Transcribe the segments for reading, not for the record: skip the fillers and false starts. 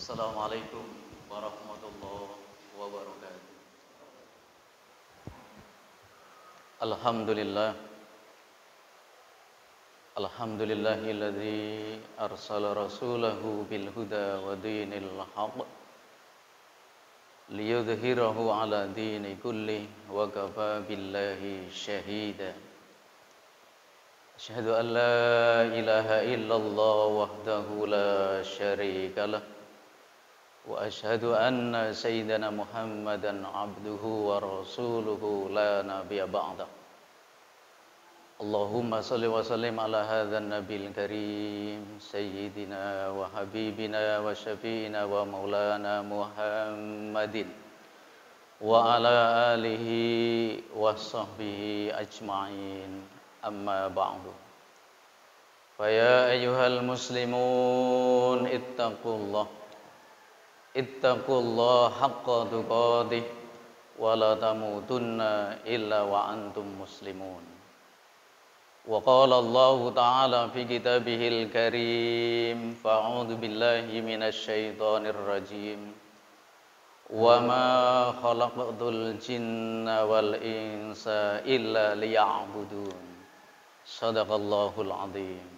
Assalamualaikum warahmatullahi wabarakatuh. Alhamdulillah. Alhamdulillahilladzi arsala rasulahu bil huda wa dinil haqq liyudhhirahu ala dini kulli wa kafa billahi syahida. Asyhadu an la ilaha illallah wahdahu la syarika lah wa asyhadu anna sayyidana Muhammadan abduhu wa rasuluhu la nabiyya ba'da. Allahumma salli wa sallim ala hadzal nabiyil karim sayyidina wa habibina wa syafi'ina wa maulana Muhammadin wa ala alihi wa sahbihi ajma'in. Amma ba'du. Fa ya ayyuhal muslimun ittaqullah haqqa tuqatih wa la tamutunna illa wa antum muslimun. Wa qala Allah ta'ala fi kitabihil karim fa'udzu billahi minasy syaithanir rajim. Wa ma khalaqtul jinna wal insa illa liya'budun. Shadaqallahul azim.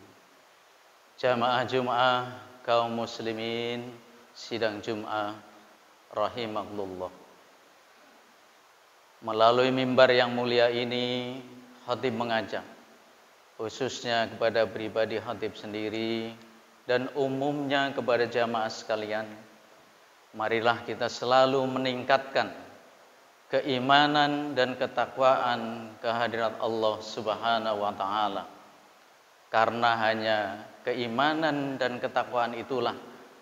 Jamaah Jum'ah kaum muslimin sidang Jum'ah rahimakumullah. Melalui mimbar yang mulia ini khatib mengajak khususnya kepada pribadi khatib sendiri dan umumnya kepada jamaah sekalian, marilah kita selalu meningkatkan keimanan dan ketakwaan kehadirat Allah Subhanahu wa taala. Karena hanya keimanan dan ketakwaan itulah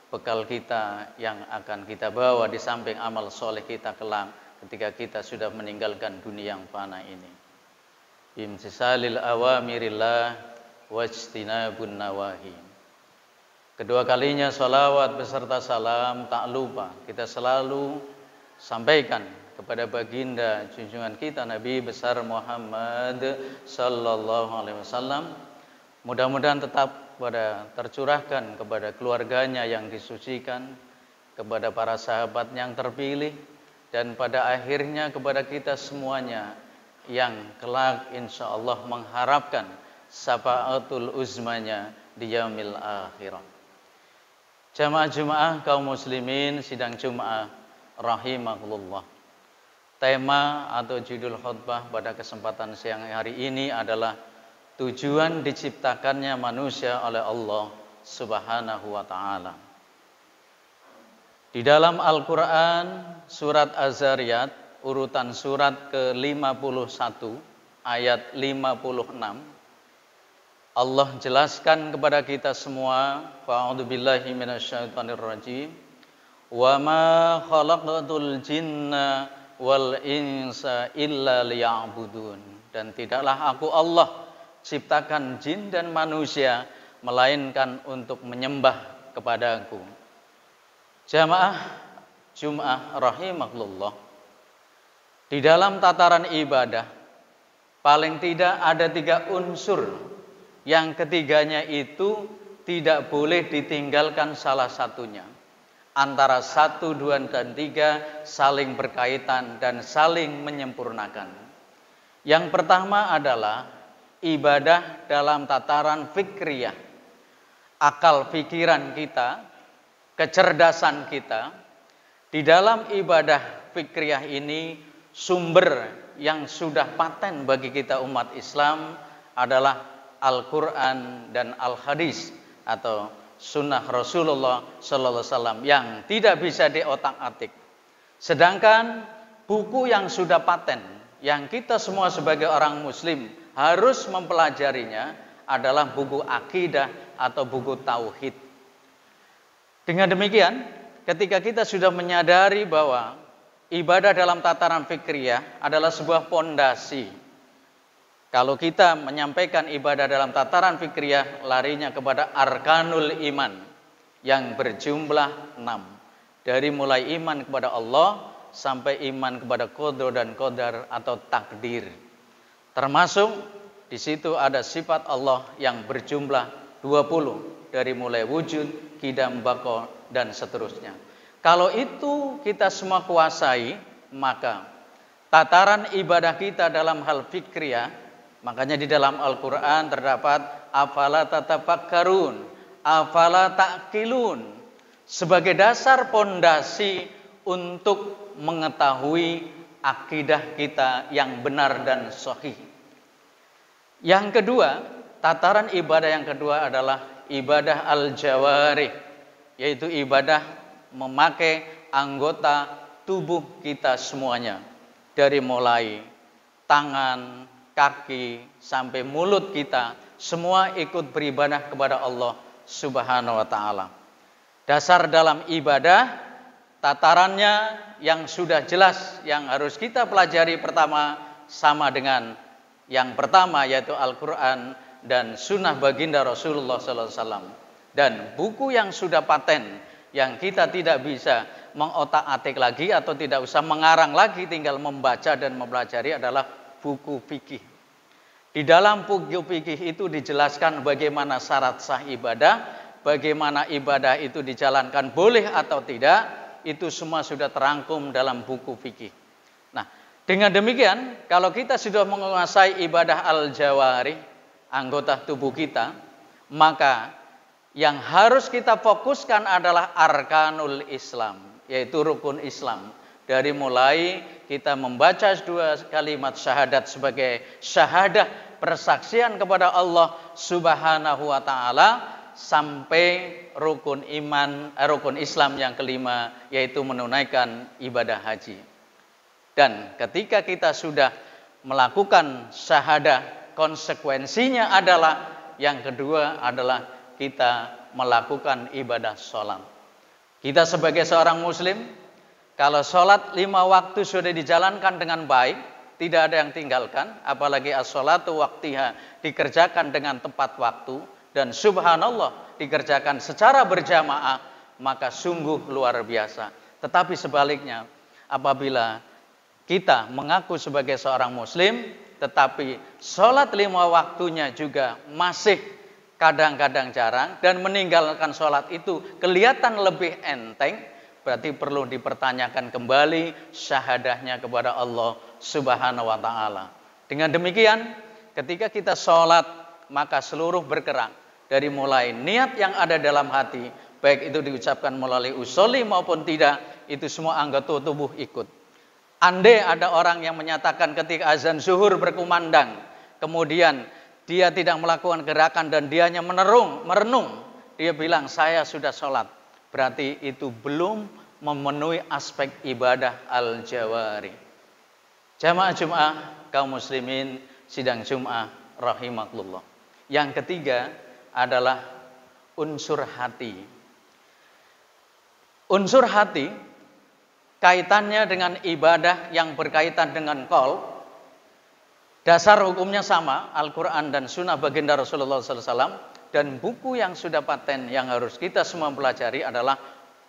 bekal kita yang akan kita bawa di samping amal soleh kita kelak ketika kita sudah meninggalkan dunia yang fana ini. Bimtisalil awamirillah wajtinabun nawahi. Kedua kalinya salawat beserta salam tak lupa kita selalu sampaikan kepada baginda junjungan kita Nabi besar Muhammad sallallahu alaihi wasallam. Mudah-mudahan tetap tercurahkan kepada keluarganya yang disucikan, kepada para sahabat yang terpilih, dan pada akhirnya kepada kita semuanya yang kelak insyaallah mengharapkan syafaatul uzmanya di yaumil akhirah. Jamaah Jumaah kaum muslimin sidang Jumaah rahimakumullah. Tema atau judul khutbah pada kesempatan siang hari ini adalah tujuan diciptakannya manusia oleh Allah Subhanahu wa taala. Di dalam Al-Qur'an surat Az-Zariyat urutan surat ke-51 ayat 56 Allah jelaskan kepada kita semua, fa'udzubillahi minasyaitonir rajim. Wa ma khalaqatul jinna wal insa illa liya'budun. Dan tidaklah aku Allah ciptakan jin dan manusia melainkan untuk menyembah kepadaku. Jamaah Jum'ah rahimakumullah. Di dalam tataran ibadah paling tidak ada 3 unsur yang ketiganya itu tidak boleh ditinggalkan salah satunya. Antara 1, 2, dan 3 saling berkaitan dan saling menyempurnakan. Yang pertama adalah ibadah dalam tataran fikriyah. Akal pikiran kita, kecerdasan kita. Di dalam ibadah fikriyah ini sumber yang sudah paten bagi kita umat Islam adalah Al-Quran dan Al-Hadis atau sunnah Rasulullah Sallallahu Alaihi Wasallam yang tidak bisa diotak-atik. Sedangkan buku yang sudah paten, yang kita semua sebagai orang Muslim harus mempelajarinya adalah buku akidah atau buku tauhid. Dengan demikian, ketika kita sudah menyadari bahwa ibadah dalam tataran fikriyah adalah sebuah pondasi. Kalau kita menyampaikan ibadah dalam tataran fikriyah, larinya kepada arkanul iman yang berjumlah 6. Dari mulai iman kepada Allah sampai iman kepada qadar dan qadar atau takdir. Termasuk di situ ada sifat Allah yang berjumlah 20 dari mulai wujud, qidam, baqa dan seterusnya. Kalau itu kita semua kuasai, maka tataran ibadah kita dalam hal fikriyah, makanya di dalam Al-Quran terdapat afala tatafakkarun, afala ta'qilun, sebagai dasar pondasi untuk mengetahui akidah kita yang benar dan sahih. Yang kedua, tataran ibadah yang kedua adalah ibadah al-jawarih, yaitu ibadah memakai anggota tubuh kita semuanya, dari mulai tangan, kaki, sampai mulut kita, semua ikut beribadah kepada Allah Subhanahu wa ta'ala. Dasar dalam ibadah, tatarannya yang sudah jelas, yang harus kita pelajari pertama sama dengan yang pertama, yaitu Al-Quran dan Sunnah baginda Rasulullah SAW. Dan buku yang sudah paten, yang kita tidak bisa mengotak-atik lagi atau tidak usah mengarang lagi, tinggal membaca dan mempelajari, adalah buku fikih. Di dalam buku fikih itu dijelaskan bagaimana syarat sah ibadah, bagaimana ibadah itu dijalankan boleh atau tidak, itu semua sudah terangkum dalam buku fikih. Nah, dengan demikian, kalau kita sudah menguasai ibadah al-jawarih, anggota tubuh kita, maka yang harus kita fokuskan adalah arkanul Islam, yaitu rukun Islam. Dari mulai kita membaca dua kalimat syahadat sebagai syahadah persaksian kepada Allah Subhanahu wa ta'ala, sampai rukun Islam yang kelima, yaitu menunaikan ibadah haji. Dan ketika kita sudah melakukan syahadah, konsekuensinya adalah yang kedua adalah kita melakukan ibadah sholat. Kita sebagai seorang muslim, kalau sholat 5 waktu sudah dijalankan dengan baik, tidak ada yang tinggalkan, apalagi as-sholatu waqtiha, dikerjakan dengan tepat waktu, dan subhanallah, dikerjakan secara berjamaah, maka sungguh luar biasa. Tetapi sebaliknya, apabila kita mengaku sebagai seorang muslim, tetapi sholat 5 waktunya juga masih kadang-kadang jarang, dan meninggalkan sholat itu kelihatan lebih enteng, berarti perlu dipertanyakan kembali syahadahnya kepada Allah Subhanahu wa ta'ala. Dengan demikian, ketika kita sholat, maka seluruh bergerak, dari mulai niat yang ada dalam hati, baik itu diucapkan melalui usolli maupun tidak, itu semua anggota tubuh ikut. Andai ada orang yang menyatakan ketika azan zuhur berkumandang, kemudian dia tidak melakukan gerakan dan dianya merenung, dia bilang saya sudah sholat, berarti itu belum memenuhi aspek ibadah al-jawari. Jamaah Jum'ah kaum muslimin sidang Jum'ah rahimakumullah. Yang ketiga adalah unsur hati. Unsur hati kaitannya dengan ibadah yang berkaitan dengan qalb. Dasar hukumnya sama, Al-Quran dan Sunnah baginda Rasulullah SAW. Dan buku yang sudah paten yang harus kita semua pelajari adalah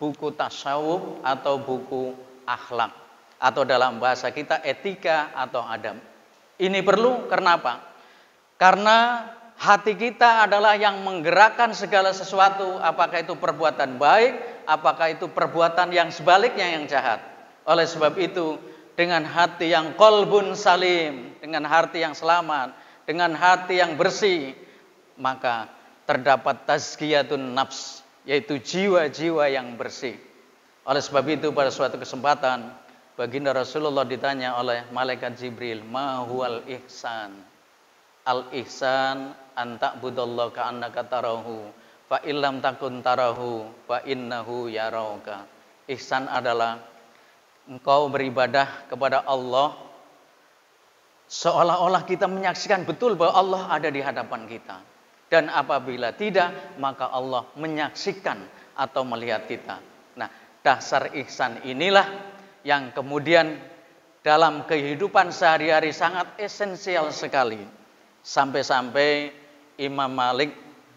buku tasawuf atau buku akhlak, atau dalam bahasa kita etika atau adab. Ini perlu, kenapa? Karena hati kita adalah yang menggerakkan segala sesuatu, apakah itu perbuatan baik, apakah itu perbuatan yang sebaliknya yang jahat. Oleh sebab itu, dengan hati yang qalbun salim, dengan hati yang selamat, dengan hati yang bersih, maka terdapat tazkiyatun nafs, yaitu jiwa-jiwa yang bersih. Oleh sebab itu pada suatu kesempatan baginda Rasulullah ditanya oleh malaikat Jibril, ma huwal ihsan? Al ihsan an ta'budallaha ka'annaka tarahu fa illam takun tarahu fa innahu yarauka. Ihsan adalah engkau beribadah kepada Allah seolah-olah kita menyaksikan betul bahwa Allah ada di hadapan kita. Dan apabila tidak, maka Allah menyaksikan atau melihat kita. Nah, dasar ihsan inilah yang kemudian dalam kehidupan sehari-hari sangat esensial sekali. Sampai-sampai Imam Malik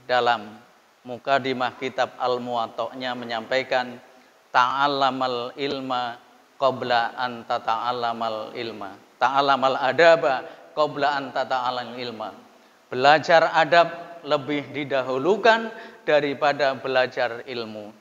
dalam Muqaddimah kitab Al-Muwatta'nya menyampaikan, ta'allamal ilma qabla an tata'allamal ilma. Ta'allamal adaba qabla an tata'allamal ilma. Belajar adab lebih didahulukan daripada belajar ilmu.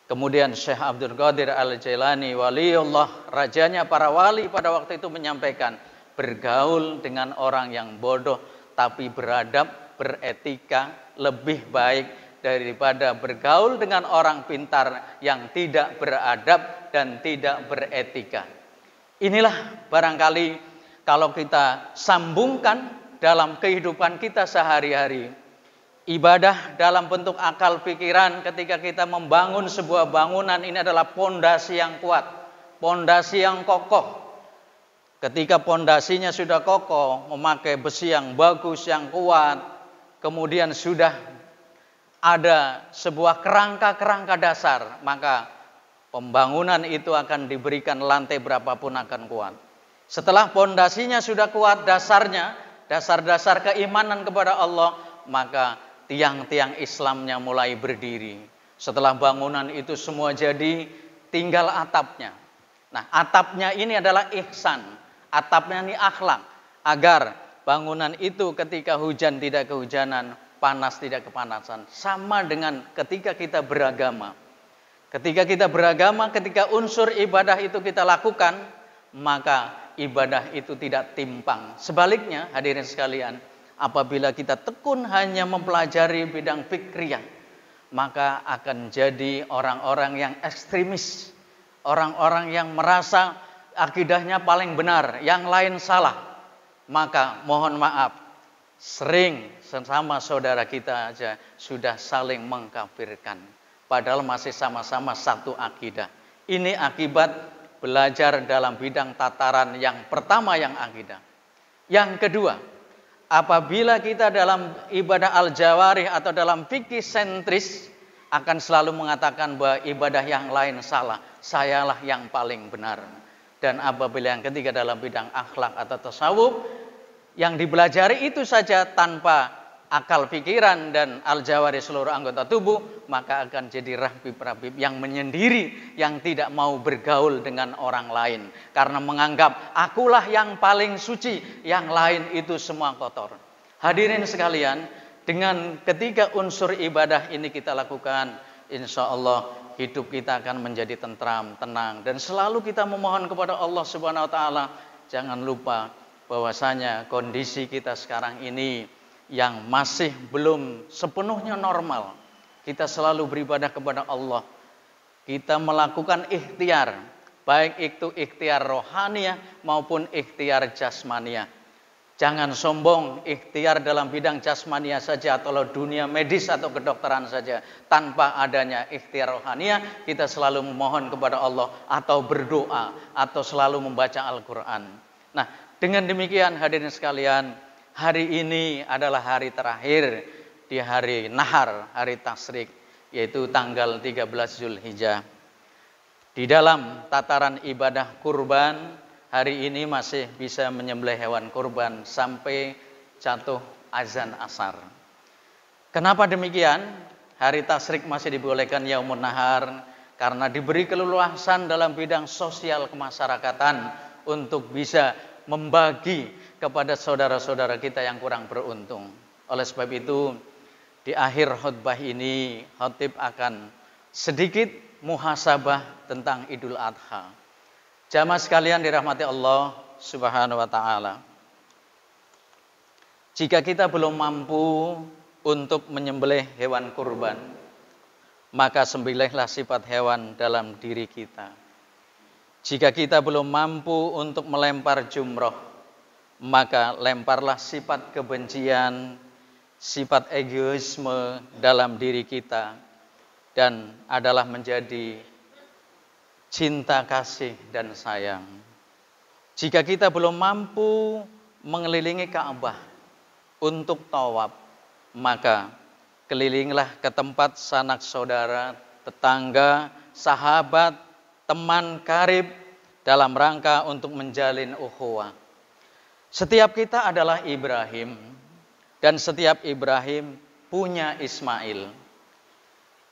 Kemudian Syekh Abdul Qadir Al-Jailani, waliullah, rajanya para wali pada waktu itu menyampaikan, bergaul dengan orang yang bodoh tapi beradab, beretika lebih baik daripada bergaul dengan orang pintar yang tidak beradab dan tidak beretika. Inilah barangkali kalau kita sambungkan dalam kehidupan kita sehari-hari, ibadah dalam bentuk akal pikiran ketika kita membangun sebuah bangunan ini adalah pondasi yang kuat, pondasi yang kokoh. Ketika pondasinya sudah kokoh, memakai besi yang bagus, yang kuat, kemudian sudah ada sebuah kerangka-kerangka dasar, maka pembangunan itu akan diberikan lantai berapapun akan kuat. Setelah pondasinya sudah kuat, dasarnya, dasar-dasar keimanan kepada Allah, maka tiang-tiang Islamnya mulai berdiri. Setelah bangunan itu semua jadi, tinggal atapnya. Nah, atapnya ini adalah ihsan, atapnya ini akhlak, agar bangunan itu ketika hujan tidak kehujanan, panas tidak kepanasan. Sama dengan ketika kita beragama. Ketika kita beragama, ketika unsur ibadah itu kita lakukan, maka ibadah itu tidak timpang. Sebaliknya, hadirin sekalian, apabila kita tekun hanya mempelajari bidang fikriyah, maka akan jadi orang-orang yang ekstremis, orang-orang yang merasa akidahnya paling benar, yang lain salah. Maka mohon maaf, sering sesama saudara kita aja sudah saling mengkafirkan. Padahal masih sama-sama satu akidah. Ini akibat belajar dalam bidang tataran yang pertama yang akidah. Yang kedua, apabila kita dalam ibadah al-jawarih atau dalam fikih sentris akan selalu mengatakan bahwa ibadah yang lain salah, sayalah yang paling benar. Dan apabila yang ketiga dalam bidang akhlak atau tasawuf, yang dipelajari itu saja tanpa akal pikiran dan al-jawari seluruh anggota tubuh, maka akan jadi rahbib-rahbib yang menyendiri, yang tidak mau bergaul dengan orang lain. Karena menganggap akulah yang paling suci, yang lain itu semua kotor. Hadirin sekalian, dengan ketiga unsur ibadah ini kita lakukan, insya Allah hidup kita akan menjadi tentram, tenang. Dan selalu kita memohon kepada Allah Subhanahu Wa Taala. Jangan lupa bahwasanya kondisi kita sekarang ini yang masih belum sepenuhnya normal. Kita selalu beribadah kepada Allah. Kita melakukan ikhtiar, baik itu ikhtiar rohaniah maupun ikhtiar jasmaniah. Jangan sombong, ikhtiar dalam bidang jasmaniah saja atau dunia medis atau kedokteran saja. Tanpa adanya ikhtiar rohaniah, kita selalu memohon kepada Allah atau berdoa atau selalu membaca Al-Quran. Nah, dengan demikian hadirin sekalian, hari ini adalah hari terakhir di hari Nahar, hari Tasyrik, yaitu tanggal 13 Zulhijjah. Di dalam tataran ibadah kurban, hari ini masih bisa menyembelih hewan kurban sampai jatuh azan asar. Kenapa demikian? Hari Tasyrik masih dibolehkan Yaumun Nahar karena diberi keleluasan dalam bidang sosial kemasyarakatan untuk bisa membagi kepada saudara-saudara kita yang kurang beruntung. Oleh sebab itu, di akhir khutbah ini, khatib akan sedikit muhasabah tentang Idul Adha. Jamaah sekalian dirahmati Allah Subhanahu wa Ta'ala. Jika kita belum mampu untuk menyembelih hewan kurban, maka sembelihlah sifat hewan dalam diri kita. Jika kita belum mampu untuk melempar jumroh, maka lemparlah sifat kebencian, sifat egoisme dalam diri kita, dan adalah menjadi cinta kasih dan sayang. Jika kita belum mampu mengelilingi Ka'bah untuk tawaf, maka kelilinglah ke tempat sanak saudara, tetangga, sahabat, teman karib dalam rangka untuk menjalin ukhuwah. Setiap kita adalah Ibrahim dan setiap Ibrahim punya Ismail.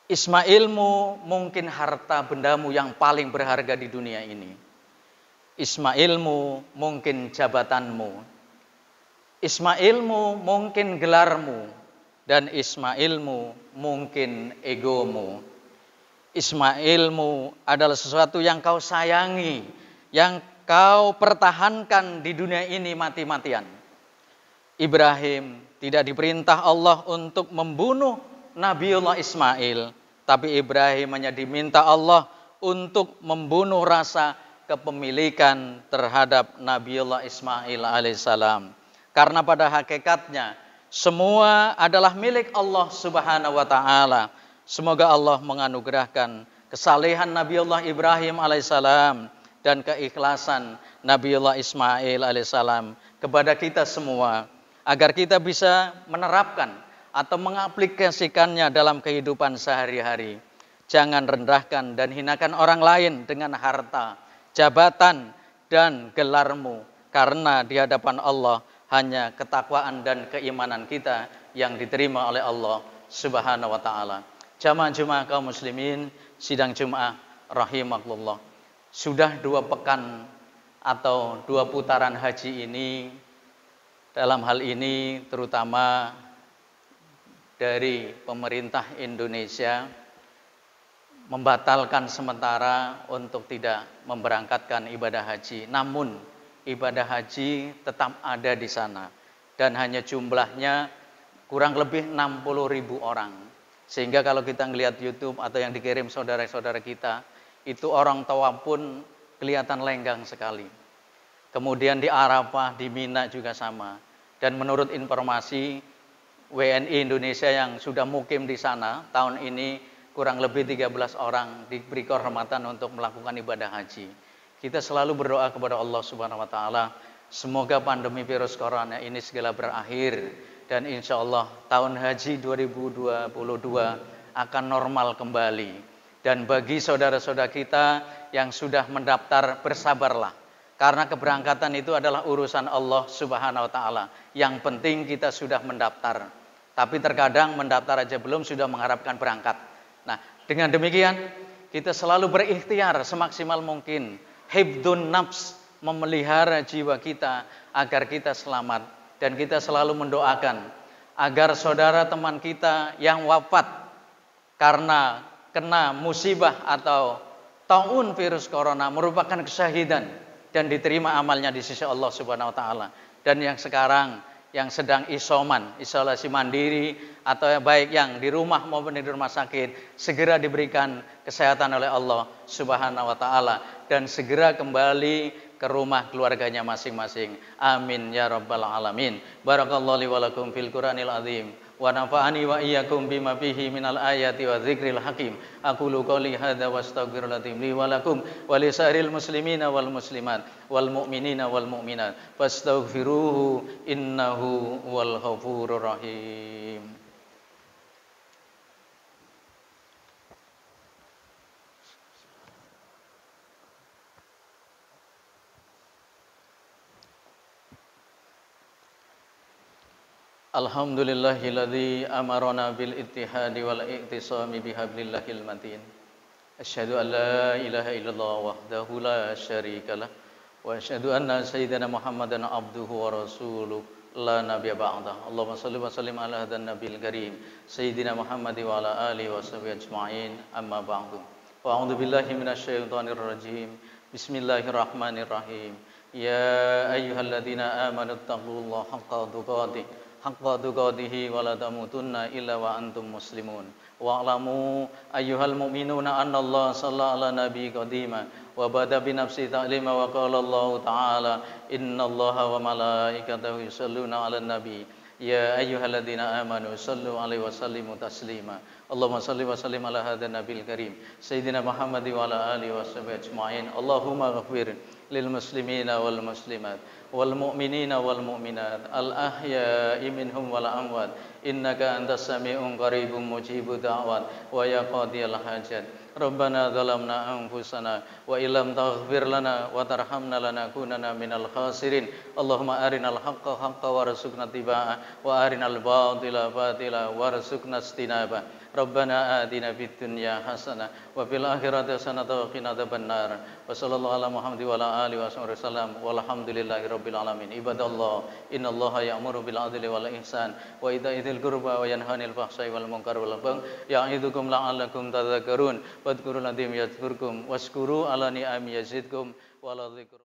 Ismailmu mungkin harta bendamu yang paling berharga di dunia ini. Ismailmu mungkin jabatanmu. Ismailmu mungkin gelarmu dan Ismailmu mungkin egomu. Ismailmu adalah sesuatu yang kau sayangi, yang kau pertahankan di dunia ini mati-matian. Ibrahim tidak diperintah Allah untuk membunuh Nabiullah Ismail, tapi Ibrahim hanya diminta Allah untuk membunuh rasa kepemilikan terhadap Nabiullah Ismail alaihissalam. Karena pada hakikatnya semua adalah milik Allah Subhanahu wa taala. Semoga Allah menganugerahkan kesalehan Nabiullah Ibrahim alaihissalam dan keikhlasan Nabiullah Ismail alaihissalam kepada kita semua, agar kita bisa menerapkan atau mengaplikasikannya dalam kehidupan sehari-hari. Jangan rendahkan dan hinakan orang lain dengan harta, jabatan, dan gelarmu, karena di hadapan Allah hanya ketakwaan dan keimanan kita yang diterima oleh Allah Subhanahu wa taala. Jamaah kaum muslimin, sidang Jumat rahimakumullah. Sudah 2 pekan atau 2 putaran haji ini, dalam hal ini terutama dari pemerintah Indonesia membatalkan sementara untuk tidak memberangkatkan ibadah haji. Namun ibadah haji tetap ada di sana dan hanya jumlahnya kurang lebih 60.000 orang. Sehingga kalau kita ngelihat YouTube atau yang dikirim saudara-saudara kita, itu orang tawaf pun kelihatan lenggang sekali. Kemudian di Arafah, di Mina juga sama. Dan menurut informasi WNI Indonesia yang sudah mukim di sana, tahun ini kurang lebih 13 orang diberi kehormatan untuk melakukan ibadah haji. Kita selalu berdoa kepada Allah Subhanahu wa taala, semoga pandemi virus corona ini segera berakhir dan insya Allah tahun haji 2022 akan normal kembali. Dan bagi saudara-saudara kita yang sudah mendaftar, bersabarlah. Karena keberangkatan itu adalah urusan Allah Subhanahu wa taala. Yang penting kita sudah mendaftar. Tapi terkadang mendaftar aja belum sudah mengharapkan berangkat. Nah, dengan demikian kita selalu berikhtiar semaksimal mungkin. Hifdzun nafs, memelihara jiwa kita agar kita selamat. Dan kita selalu mendoakan agar saudara teman kita yang wafat karena kena musibah atau taun virus corona merupakan kesyahidan dan diterima amalnya di sisi Allah Subhanahu wa taala. Dan yang sekarang yang sedang isolasi mandiri atau baik yang di rumah maupun di rumah sakit, segera diberikan kesehatan oleh Allah Subhanahu wa taala dan segera kembali ke rumah keluarganya masing-masing. Amin ya rabbal alamin. Barakallahu li wa lakum fil Qur'anil azim wa nafa'ani wa iyyakum bima fihi minal ayati wa dzikril hakim. Aqulu qouli hadza wa astaghfirullahi li wa lakum wa li sa'iril muslimina wal muslimat wal mu'minina wal mu'minat fastaghfiruhu innahu wal ghafurur rahim. Alhamdulillahilladzi amarana bil ittihadi wal i'tisami bihablillahil matin. Asyhadu an la ilaha illallah wahdahu la syarikalah wa asyhadu anna sayyidina Muhammadan abduhu wa rasuluh la nabiyya ba'dah. Allahumma shalli wa sallim ala hadan nabiyil karim sayyidina Muhammad wa ala alihi wa sahbihi ajma'in. Amma ba'du. Wa a'udzu billahi minasyaitonir rajim. Bismillahirrahmanirrahim. Ya ayyuhalladzina amanu taqullaha haqqa tuqatih wa la tamutunna illa wa antum muslimun. Wa'lamu ayyuhal mu'minuna anna Allah shalla ala nabi qadima wa bada bi nafsi ta'lima wa qala Allah ta'ala innallaha wa malaikatahu yusalluna 'alan nabi ya ayyuhalladzina amanu sallu 'alaihi wa sallimu taslima. Allahumma salli wa sallim ala hadan nabil karim sayyidina Muhammad wa ala alihi wa sahbihi ajma'in. Allahumma ghafir lil muslimina wal muslimat wal mu'minina wal mu'minat al ahya'i minhum wal amwat innaka antas sami'un qaribun mujibud da'wat wa ya qadiyal hajat. Rabbana zalamna anfusana wa illam taghfir lana wa tarhamna lanakunanna minal khasirin. Allahumma arinal haqqa haqqa warzuqna tibaa wa arinal batila batila warzuqna istinaba. Rabbana atina fid dunya hasanah wa fil akhirati hasanah wa qina adzabannar. Wa sallallahu ala Muhammad wa ala alihi wasallam. Walhamdulillahirabbil alamin. Ibadallah, innallaha ya'muru bil adli wal ihsan wa ita'i dzil qurba wa yanha 'anil fahsya'i wal munkari wal baghi ya'idukum la'allakum tadhakkarun. Wadhkurul ladzim yadhkurkum washkuru ala ni'ami yazidkum wa la dzikru